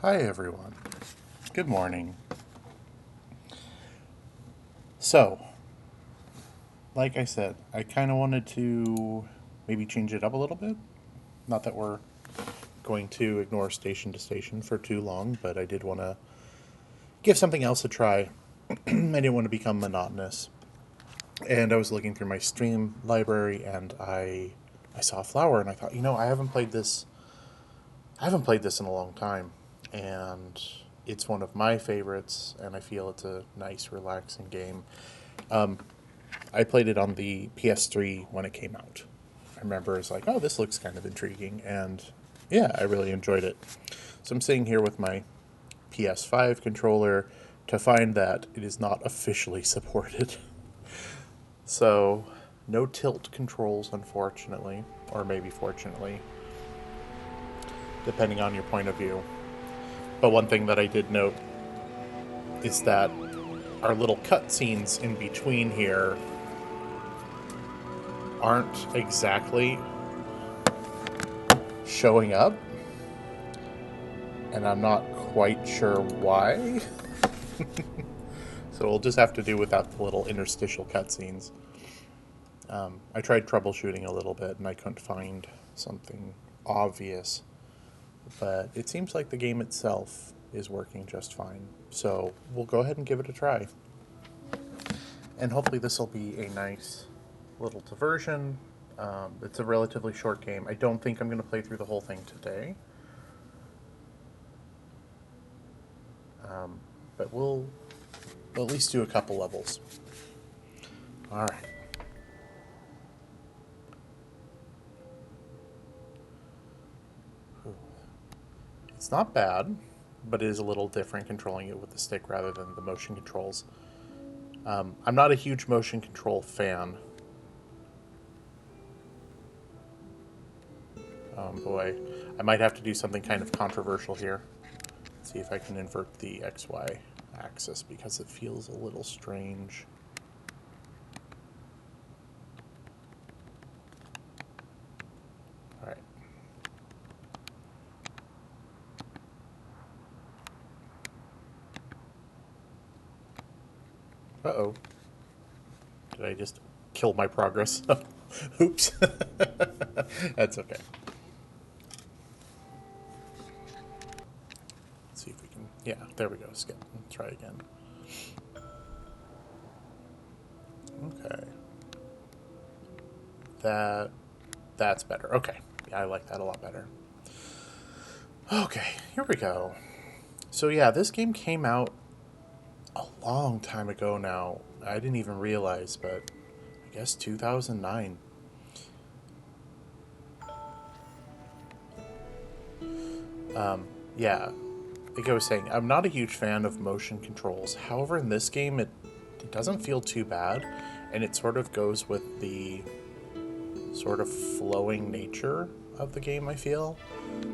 Hi everyone. Good morning. So, like I said, I kind of wanted to maybe change it up a little bit. Not that we're going to ignore station to station for too long, but I did want to give something else a try. I didn't want to become monotonous. And I was looking through my stream library and I saw a flower and I thought, I haven't played this in a long time. And it's one of my favorites, and I feel it's a nice, relaxing game. I played it on the PS3 when it came out. I remember it's like, oh, this looks kind of intriguing, and yeah, I really enjoyed it. So I'm sitting here with my PS5 controller to find that it is not officially supported. So, no tilt controls, unfortunately, or maybe fortunately, depending on your point of view. But one thing that I did note is that our little cutscenes in between here aren't exactly showing up, and I'm not quite sure why. So we'll just have to do without the little interstitial cutscenes. I tried troubleshooting a little bit and I couldn't find something obvious, but it seems like the game itself is working just fine. So we'll go ahead and give it a try. And hopefully this will be a nice little diversion. It's a relatively short game. I don't think I'm going to play through the whole thing today. But we'll at least do a couple levels. Alright. It's not bad, but it is a little different controlling it with the stick rather than the motion controls. I'm not a huge motion control fan. Boy, I might have to do something kind of controversial here. See if I can invert the XY axis because it feels a little strange. Alright. Uh-oh. Did I just kill my progress? Oops. That's okay. Let's see if we can... Yeah, there we go. Skip. Let's try again. Okay. That's better. Okay. Yeah, I like that a lot better. Okay, here we go. So yeah, this game came out a long time ago now. I didn't even realize, but I guess 2009. Yeah, like I was saying, I'm not a huge fan of motion controls. However, in this game, it doesn't feel too bad, and it sort of goes with the sort of flowing nature of the game, I feel.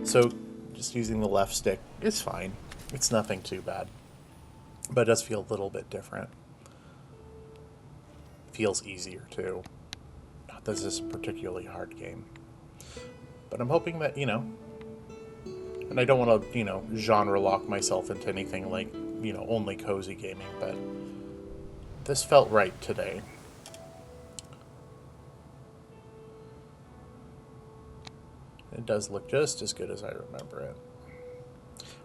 So just using the left stick is fine. It's nothing too bad. But it does feel a little bit different. Feels easier too. Not that this is a particularly hard game. But I'm hoping that, and I don't want to, genre lock myself into anything like, only cozy gaming, but this felt right today. It does look just as good as I remember it.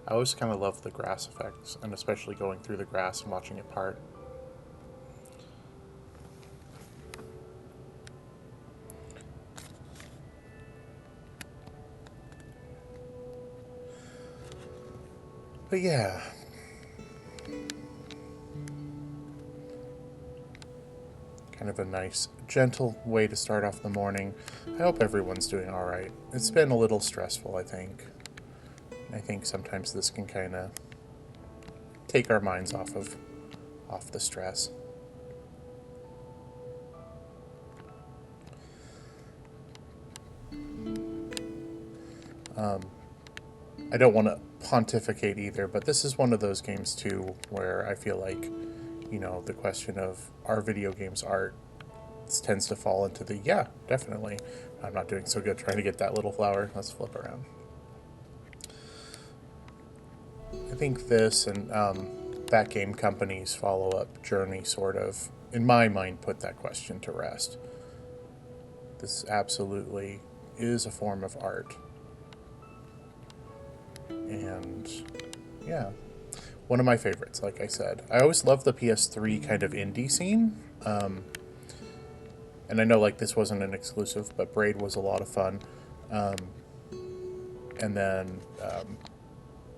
I always kind of love the grass effects, and especially going through the grass and watching it part. But yeah. Kind of a nice, gentle way to start off the morning. I hope everyone's doing alright. It's been a little stressful, I think. I think sometimes this can kind of take our minds off the stress. I don't want to pontificate either, but this is one of those games too where I feel like, the question of are video games art tends to fall into the, yeah, definitely. I'm not doing so good trying to get that little flower. Let's flip around. I think this and that game company's follow-up Journey sort of, in my mind, put that question to rest. This absolutely is a form of art. And yeah, one of my favorites, like I said. I always loved the PS3 kind of indie scene. And I know like this wasn't an exclusive, but Braid was a lot of fun. Um, and then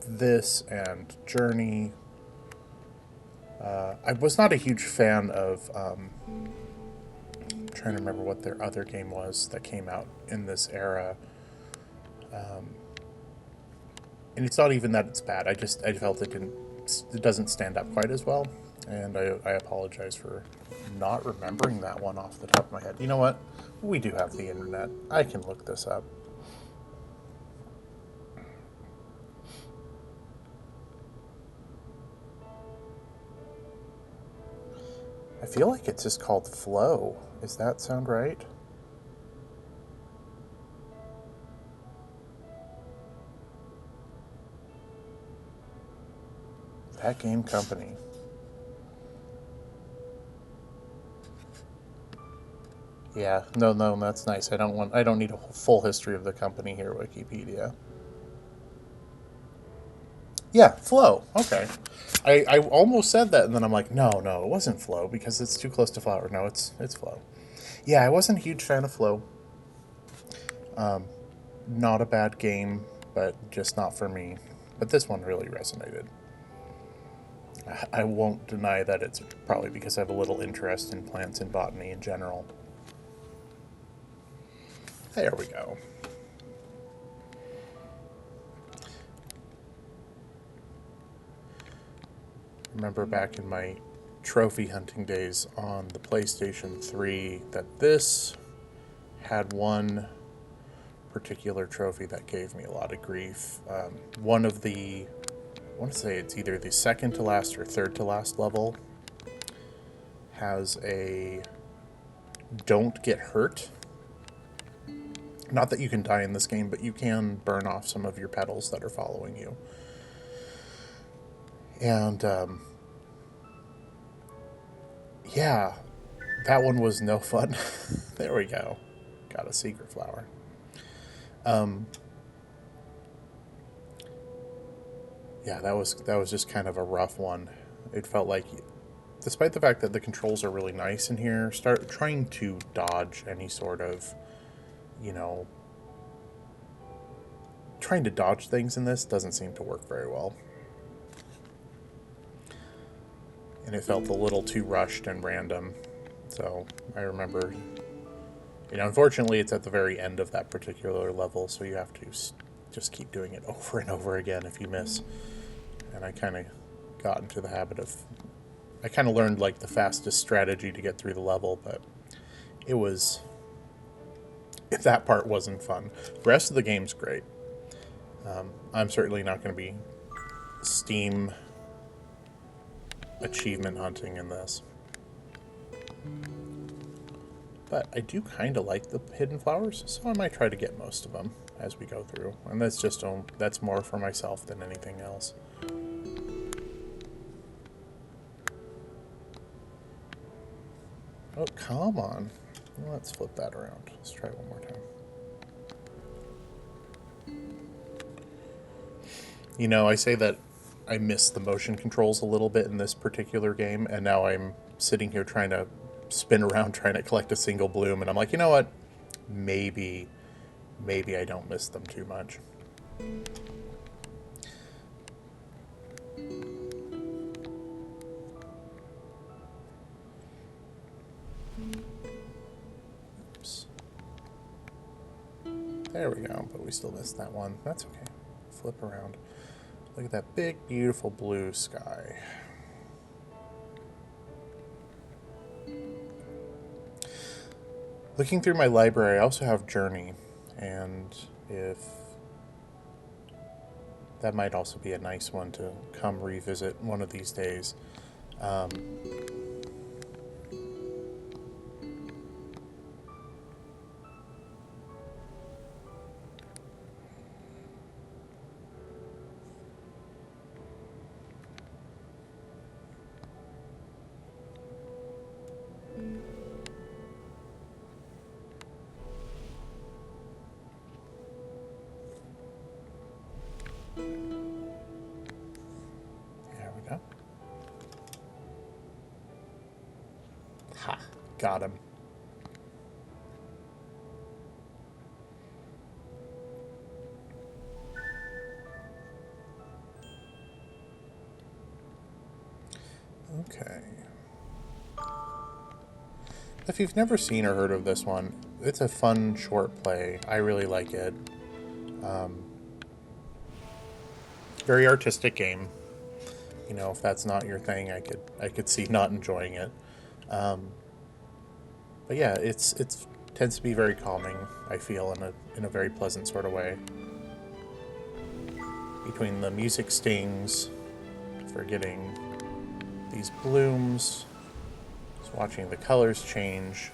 this and Journey. I was not a huge fan of. I'm trying to remember what their other game was that came out in this era. And it's not even that it's bad. I felt it doesn't stand up quite as well, and I apologize for not remembering that one off the top of my head. You know what? We do have the internet. I can look this up. I feel like it's just called Flow. Does that sound right? That game company. Yeah, no, that's nice. I don't need a full history of the company here, Wikipedia. Yeah, Flow. Okay. I almost said that, and then I'm like, no, it wasn't Flow because it's too close to Flower. No, it's Flow. Yeah, I wasn't a huge fan of Flow. Not a bad game, but just not for me. But this one really resonated. I won't deny that it's probably because I have a little interest in plants and botany in general. There we go. Remember back in my trophy hunting days on the PlayStation 3 that this had one particular trophy that gave me a lot of grief. One of the, I want to say it's either the second to last or third to last level, has a don't get hurt. Not that you can die in this game, but you can burn off some of your petals that are following you. And yeah, that one was no fun. There we go. Got a secret flower. Yeah, that was just kind of a rough one. It felt like, despite the fact that the controls are really nice in here, start trying to dodge any sort of, you know, trying to dodge things in this doesn't seem to work very well. And it felt a little too rushed and random. So I remember, unfortunately, it's at the very end of that particular level, so you have to just keep doing it over and over again if you miss. And I kind of got into the habit of, I kind of learned like the fastest strategy to get through the level, but it was, that part wasn't fun. The rest of the game's great. I'm certainly not going to be Steam achievement hunting in this. But I do kind of like the hidden flowers, so I might try to get most of them as we go through. And that's more for myself than anything else. Oh, come on. Let's flip that around. Let's try one more time. I say that I miss the motion controls a little bit in this particular game, and now I'm sitting here trying to spin around trying to collect a single bloom, and I'm like, you know what? Maybe I don't miss them too much. Oops. There we go, but we still missed that one. That's okay. Flip around. Look at that big, beautiful blue sky. Looking through my library, I also have Journey, and if that might also be a nice one to come revisit one of these days. There we go. Ha! Got him. Okay. If you've never seen or heard of this one, it's a fun short play. I really like it. Very artistic game. You know, if that's not your thing, I could see not enjoying it. But yeah, it's tends to be very calming. I feel in a very pleasant sort of way. Between the music stings for getting these blooms, just watching the colors change,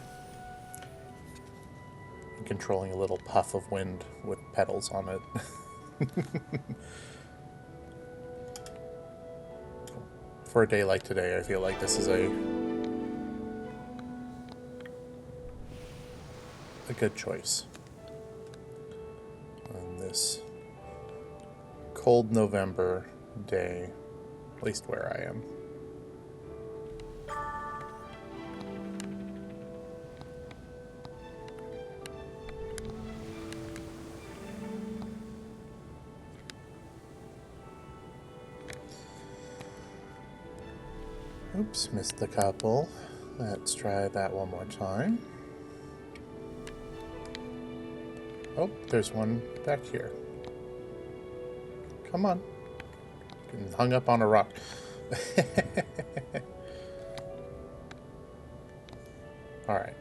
and controlling a little puff of wind with petals on it. For a day like today, I feel like this is a good choice on this cold November day, at least where I am. Oops, missed the couple. Let's try that one more time. Oh, there's one back here. Come on. Getting hung up on a rock. Alright.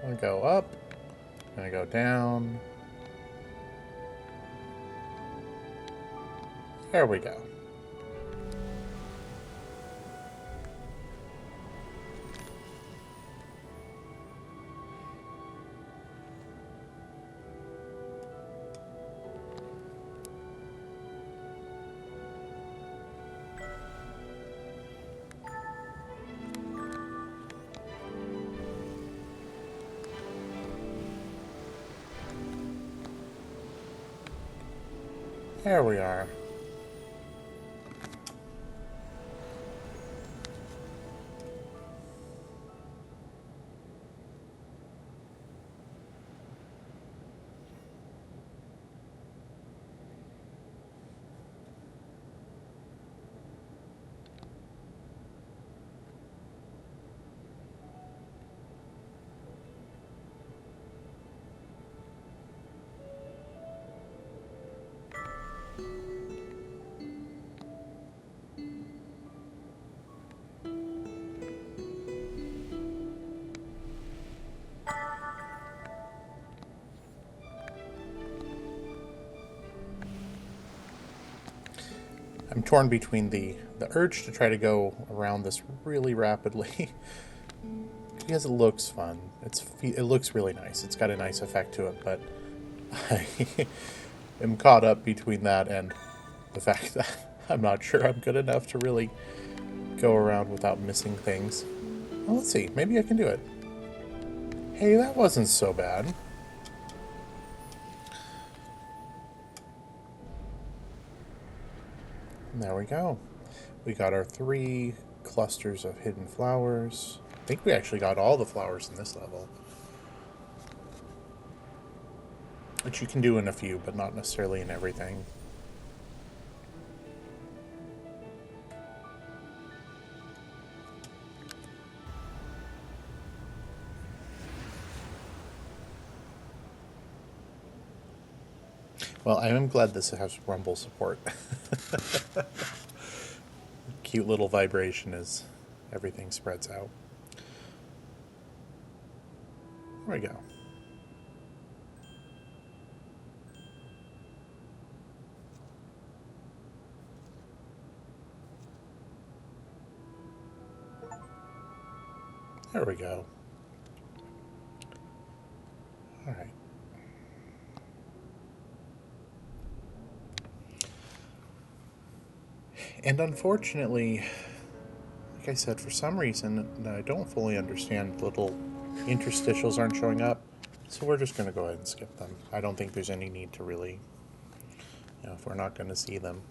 I'm gonna go up. I'm gonna go down. There we go. There we are. I'm torn between the urge to try to go around this really rapidly because it looks fun. It looks really nice. It's got a nice effect to it, but I am caught up between that and the fact that I'm not sure I'm good enough to really go around without missing things. Well, let's see. Maybe I can do it. Hey, that wasn't so bad. And there we go. We got our 3 clusters of hidden flowers. I think we actually got all the flowers in this level. Which you can do in a few, but not necessarily in everything. Well, I am glad this has rumble support. Cute little vibration as everything spreads out. There we go. There we go. All right. And unfortunately, like I said, for some reason, I don't fully understand, little interstitials aren't showing up. So we're just going to go ahead and skip them. I don't think there's any need to really if we're not going to see them,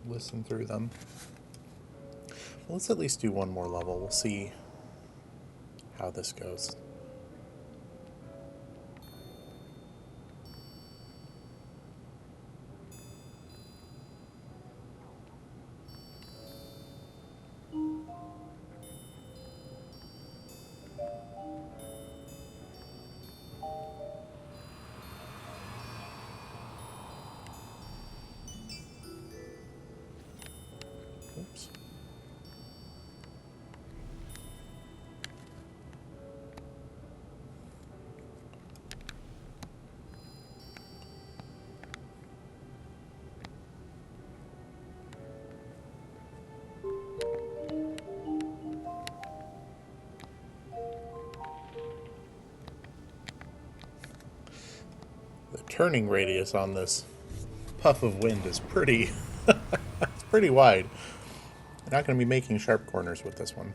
listen through them. Well, let's at least do one more level. We'll see how this goes. Oops. The turning radius on this puff of wind is pretty, it's pretty wide. I'm not going to be making sharp corners with this one.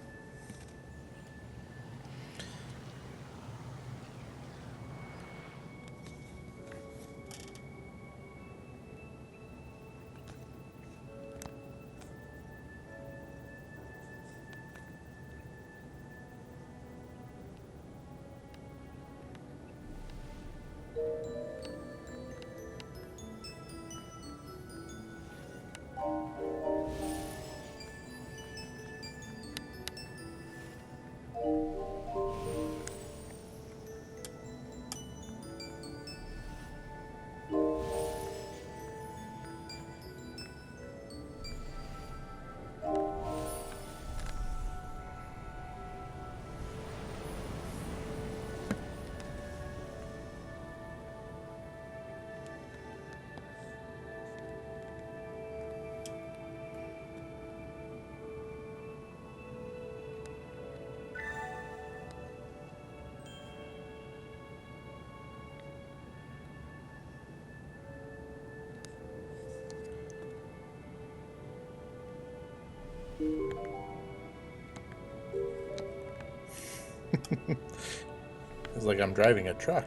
It's like I'm driving a truck.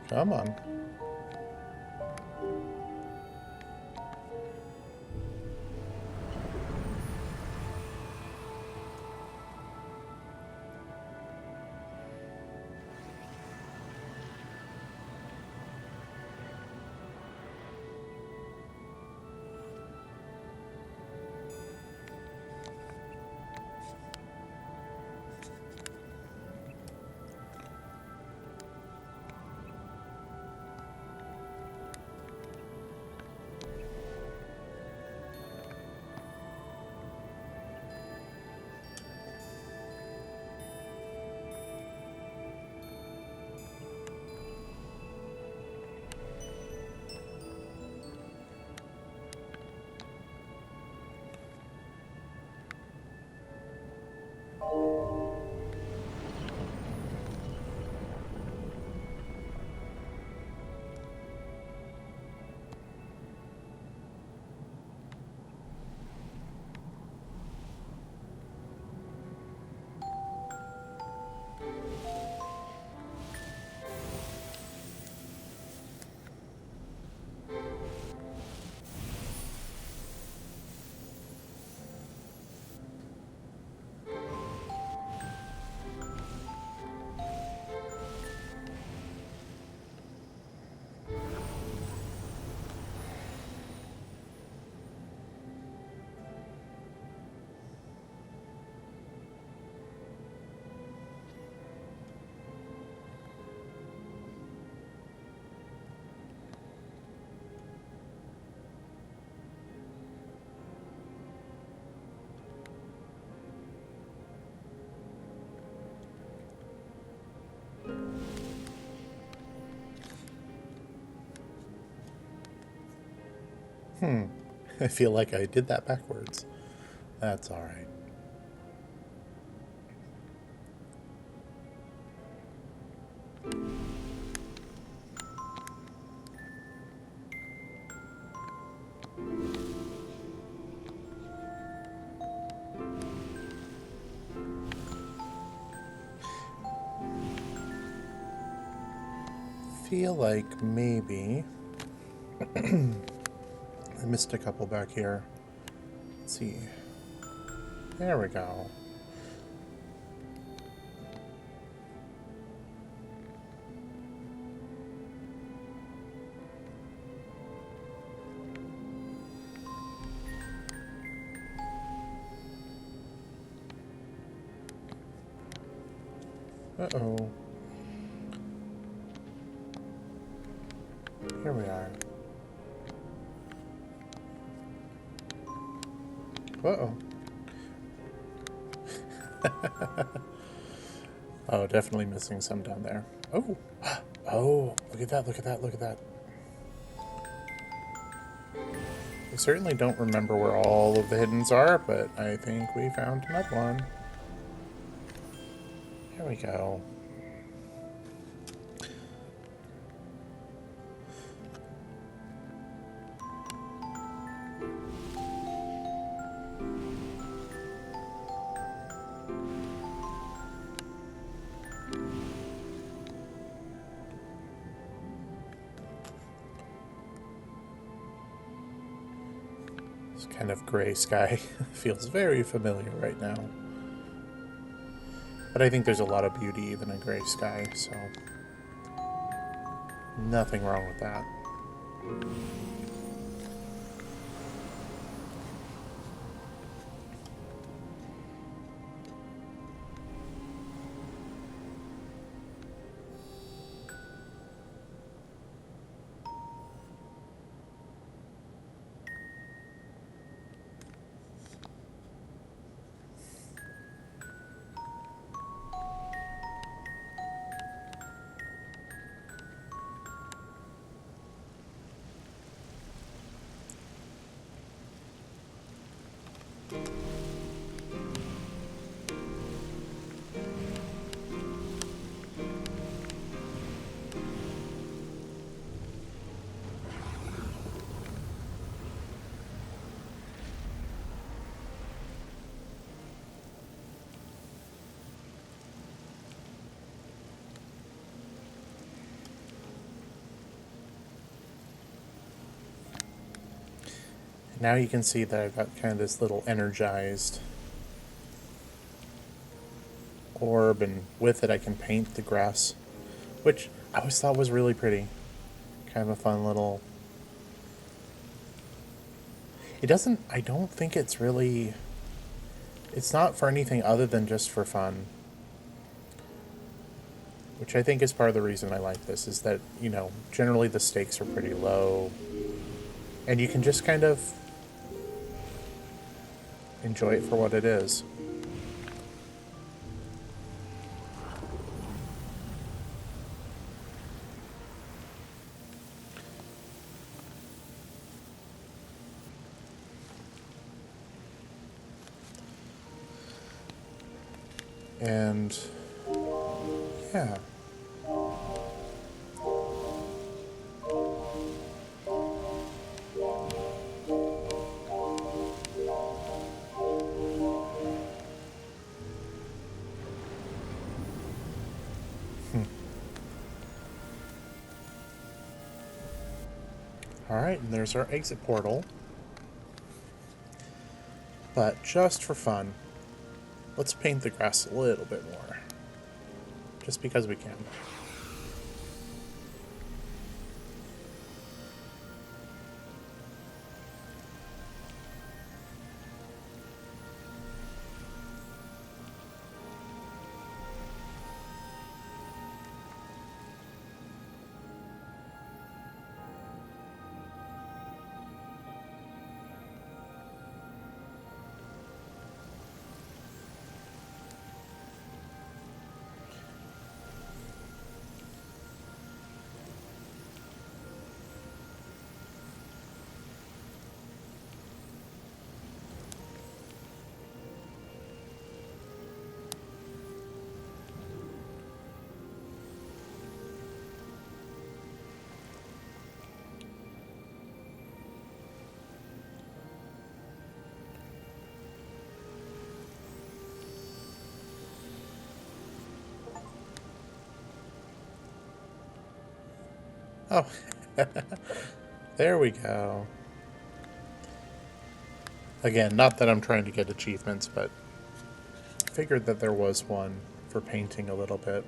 Come on. I feel like I did that backwards. That's all right. Feel like maybe I missed a couple back here. Let's see. There we go. Uh-oh. Here we are. Uh-oh. Oh, definitely missing some down there. Oh! Oh, look at that, look at that, look at that. I certainly don't remember where all of the hiddens are, but I think we found another one. There we go. This kind of gray sky feels very familiar right now. But I think there's a lot of beauty even in gray sky, so nothing wrong with that. Now you can see that I've got kind of this little energized orb, and with it I can paint the grass, which I always thought was really pretty. Kind of a fun little... It doesn't... I don't think it's really... It's not for anything other than just for fun. Which I think is part of the reason I like this, is that, you know, generally the stakes are pretty low. And you can just kind of enjoy it for what it is. And yeah. Alright, and there's our exit portal. But just for fun, let's paint the grass a little bit more. Just because we can. Oh. There we go. Again, not that I'm trying to get achievements, but figured that there was one for painting a little bit.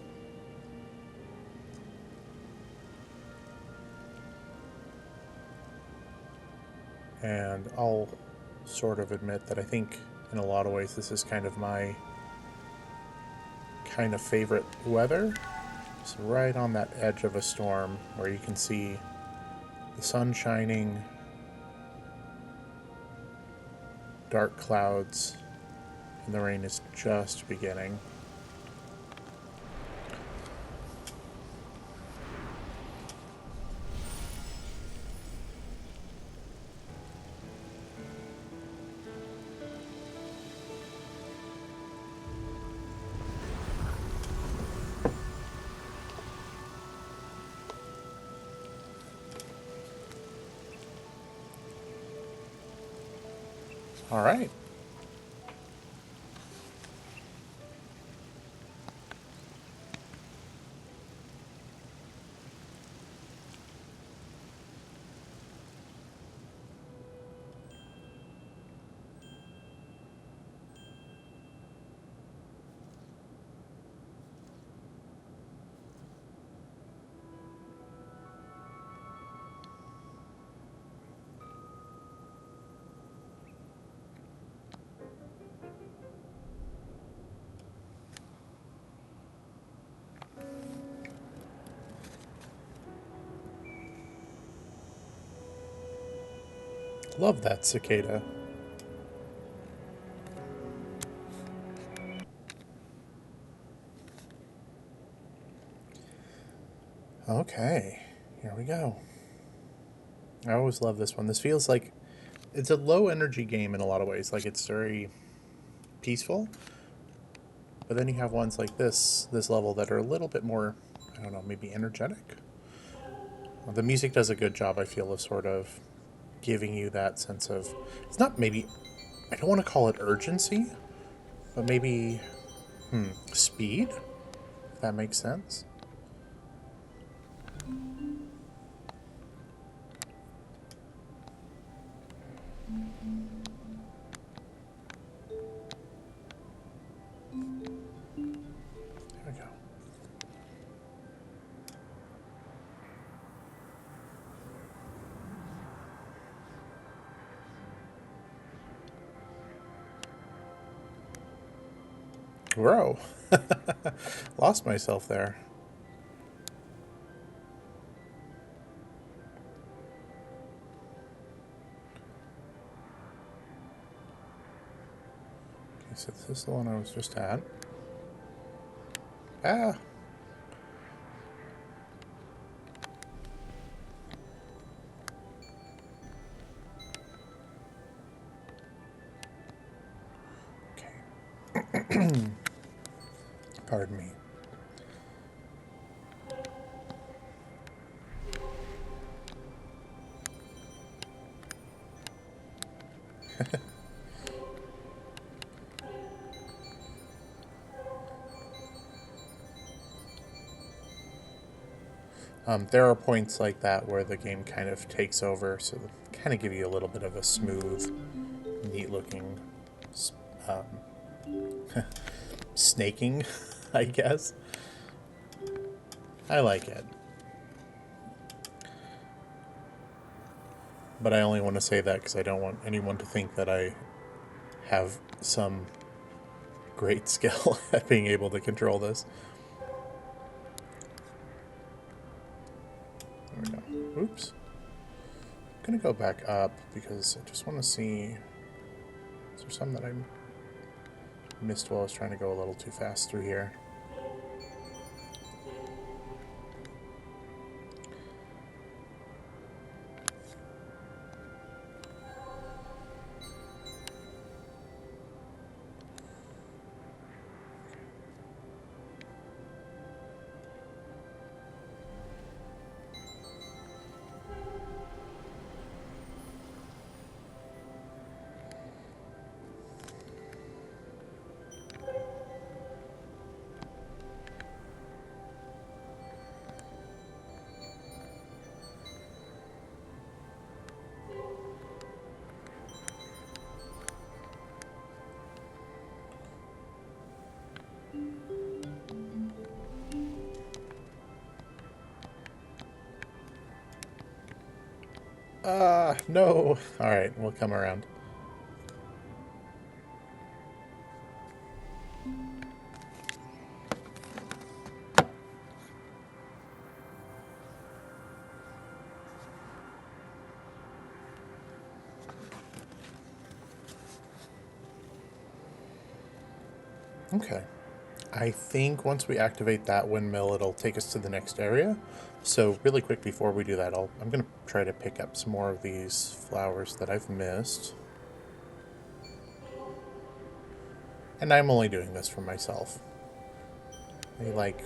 And I'll sort of admit that I think in a lot of ways this is kind of my kind of favorite weather. It's right on that edge of a storm where you can see the sun shining, dark clouds, and the rain is just beginning. All right. Love that cicada. Okay, here we go. I always love this one. This feels like it's a low energy game in a lot of ways. Like it's very peaceful, but then you have ones like this level that are a little bit more, I don't know, maybe energetic. The music does a good job, I feel, of sort of giving you that sense of, it's not maybe, I don't want to call it urgency, but maybe speed, if that makes sense. There we go. Whoa. Lost myself there. Okay, so this is the one I was just at. Ah! Okay. Pardon me. There are points like that where the game kind of takes over, so kind of give you a little bit of a smooth, neat-looking snaking, I guess. I like it. But I only want to say that because I don't want anyone to think that I have some great skill at being able to control this. There we go. Oops. I'm going to go back up because I just want to see... Is there some that I missed while I was trying to go a little too fast through here? No. Alright, we'll come around. Okay. I think once we activate that windmill, it'll take us to the next area. So really quick before we do that, I'm going to try to pick up some more of these flowers that I've missed. And I'm only doing this for myself. I like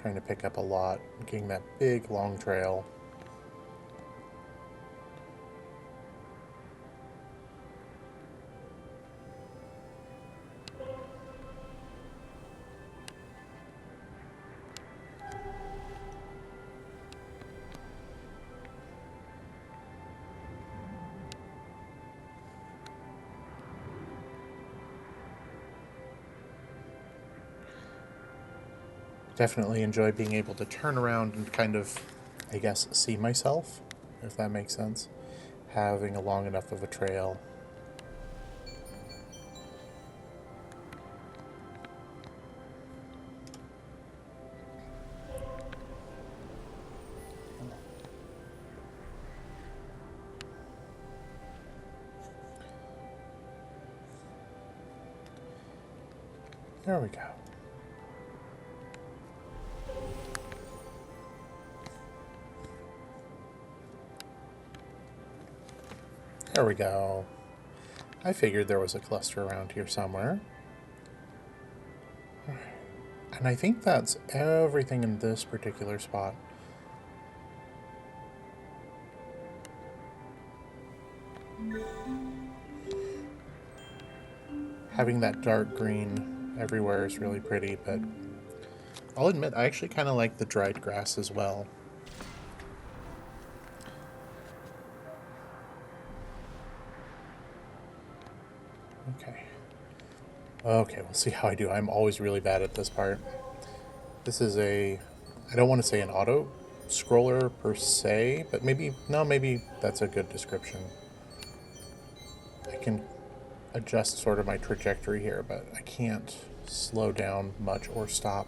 trying to pick up a lot, getting that big long trail. Definitely enjoy being able to turn around and kind of, I guess, see myself, if that makes sense. Having a long enough of a trail. There we go. There we go. I figured there was a cluster around here somewhere. And I think that's everything in this particular spot. Having that dark green everywhere is really pretty, but I'll admit I actually kind of like the dried grass as well. Okay. Okay, we'll see how I do. I'm always really bad at this part. This is I don't want to say an auto scroller per se, but maybe that's a good description. I can adjust sort of my trajectory here, but I can't slow down much or stop.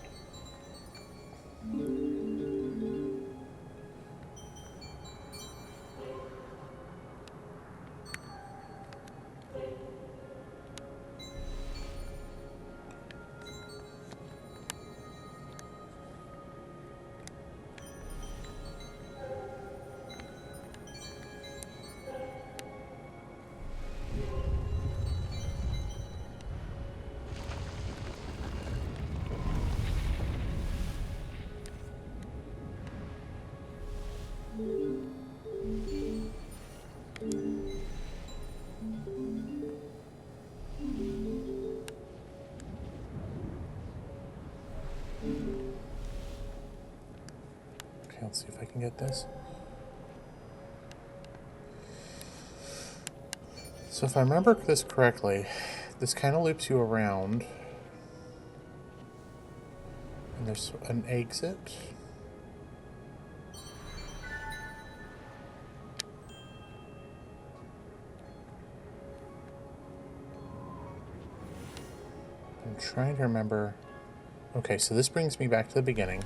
Okay, let's see if I can get this. So if I remember this correctly, this kind of loops you around. And there's an exit. I'm trying to remember. Okay, so this brings me back to the beginning.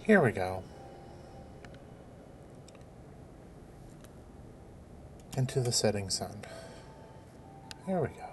Here we go. Into the setting sun. There we go.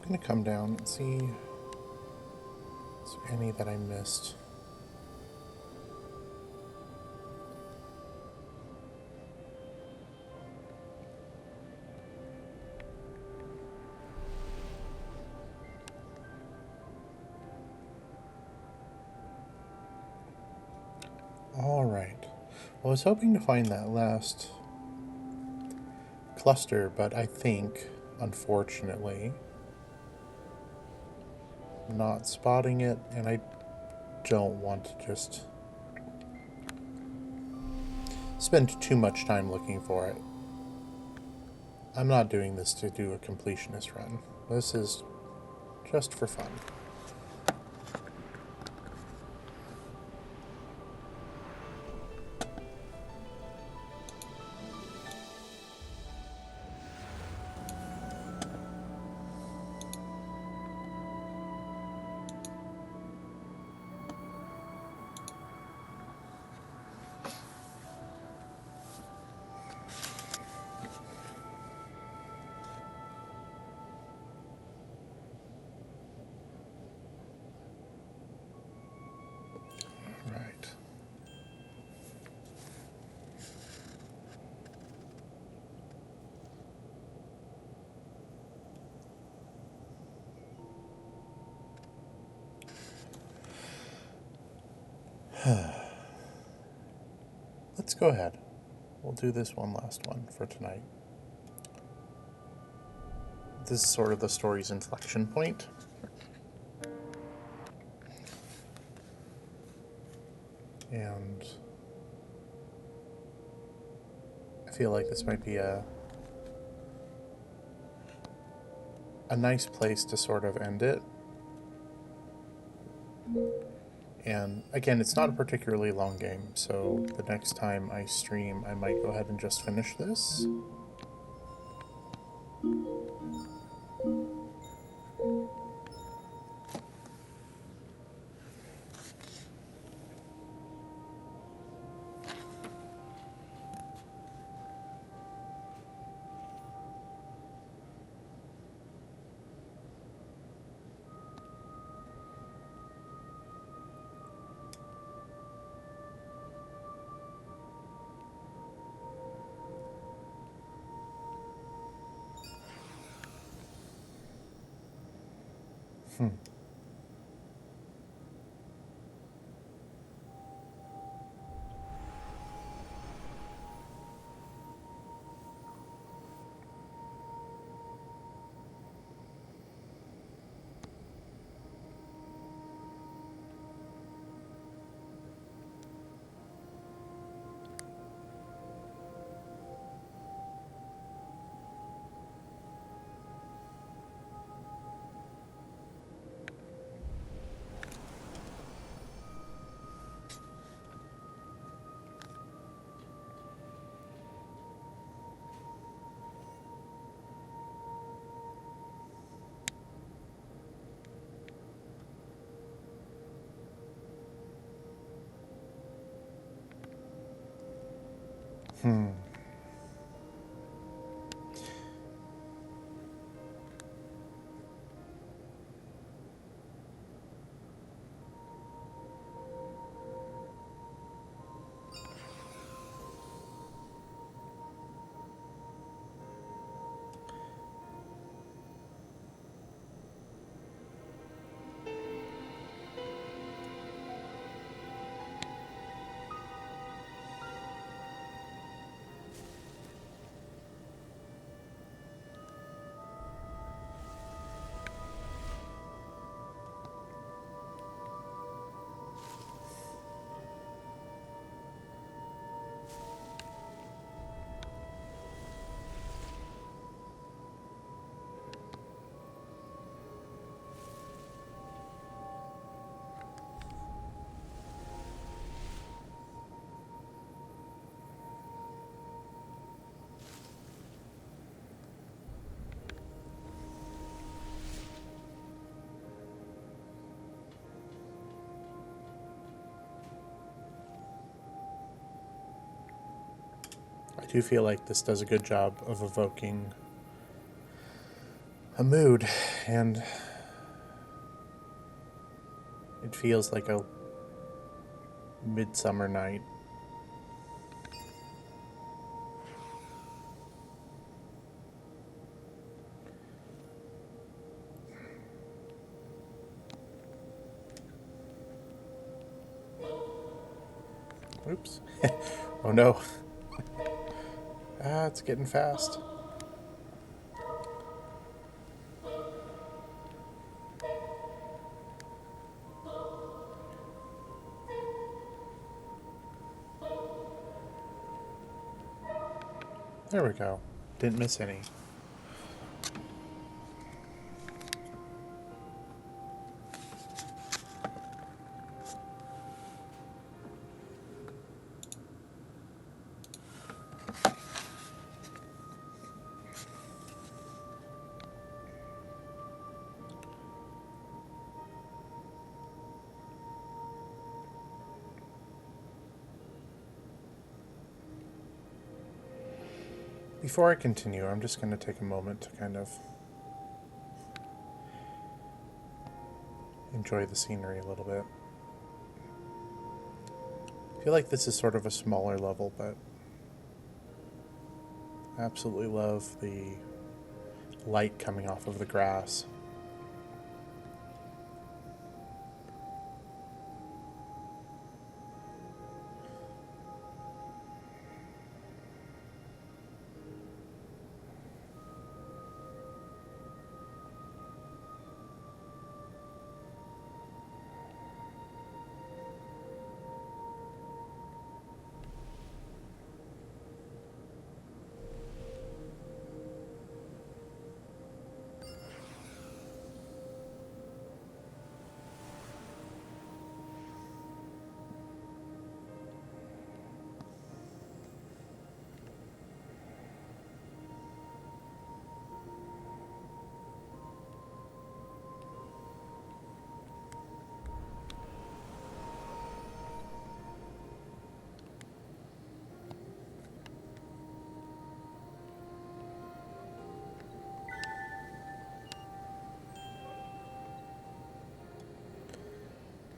I'm going to come down and see if there's any that I missed. Alright. Well, I was hoping to find that last cluster, but I think, unfortunately, I'm not spotting it, and I don't want to just spend too much time looking for it. I'm not doing this to do a completionist run. This is just for fun. Right. Let's go ahead. We'll do this one last one for tonight. This is sort of the story's inflection point. And I feel like this might be a nice place to sort of end it. And again, it's not a particularly long game, so the next time I stream, I might go ahead and just finish this. I do feel like this does a good job of evoking a mood, and it feels like a midsummer night. Oops. Oh no. It's getting fast. There we go. Didn't miss any. Before I continue, I'm just going to take a moment to kind of enjoy the scenery a little bit. I feel like this is sort of a smaller level, but I absolutely love the light coming off of the grass.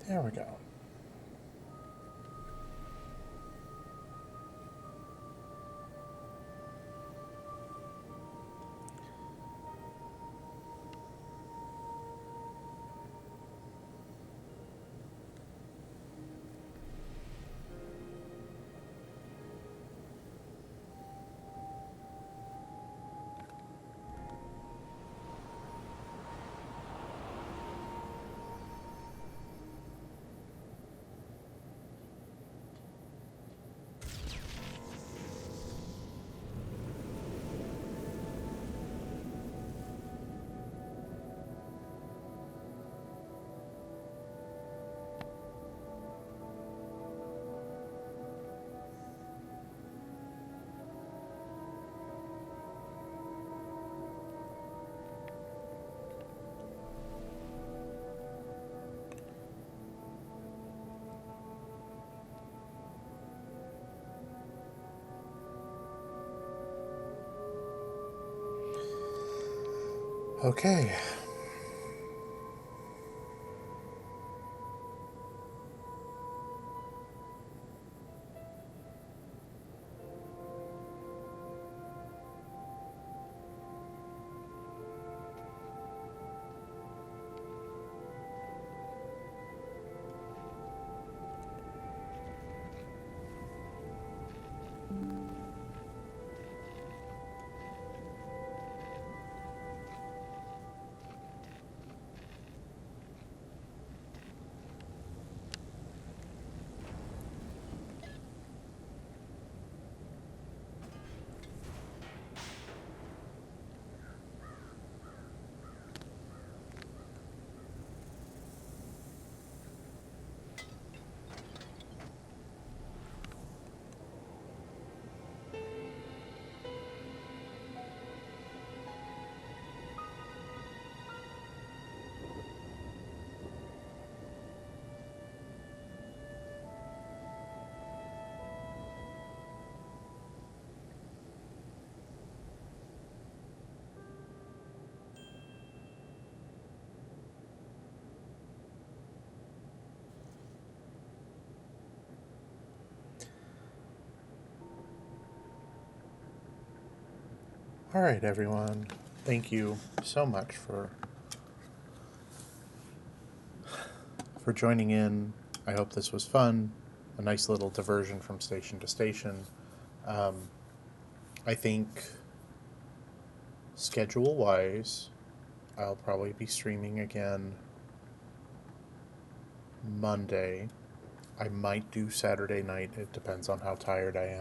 There we go. Okay. All right, everyone. Thank you so much for joining in. I hope this was fun. A nice little diversion from station to station. I think schedule-wise, I'll probably be streaming again Monday. I might do Saturday night. It depends on how tired I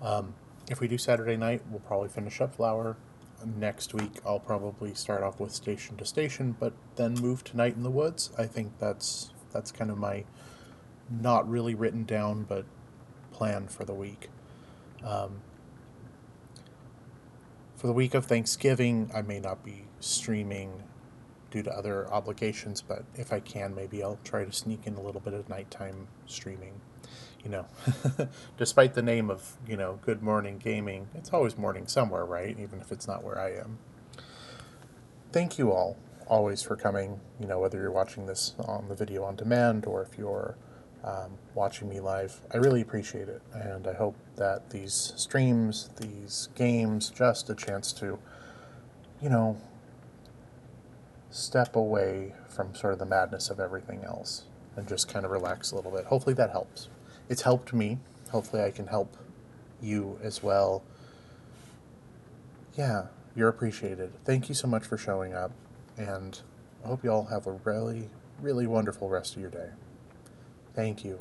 am. If we do Saturday night, we'll probably finish up Flower. Next week, I'll probably start off with Station to Station, but then move to Night in the Woods. I think that's kind of my not really written down, but plan for the week. For the week of Thanksgiving, I may not be streaming due to other obligations, but if I can, maybe I'll try to sneak in a little bit of nighttime streaming. You know, despite the name of, Good Morning Gaming, it's always morning somewhere, right? Even if it's not where I am. Thank you all always for coming, whether you're watching this on the video on demand or if you're watching me live. I really appreciate it, and I hope that these streams, these games, just a chance to, you know, step away from sort of the madness of everything else and just kind of relax a little bit. Hopefully that helps. It's helped me. Hopefully I can help you as well. Yeah, you're appreciated. Thank you so much for showing up, and I hope you all have a really, really wonderful rest of your day. Thank you.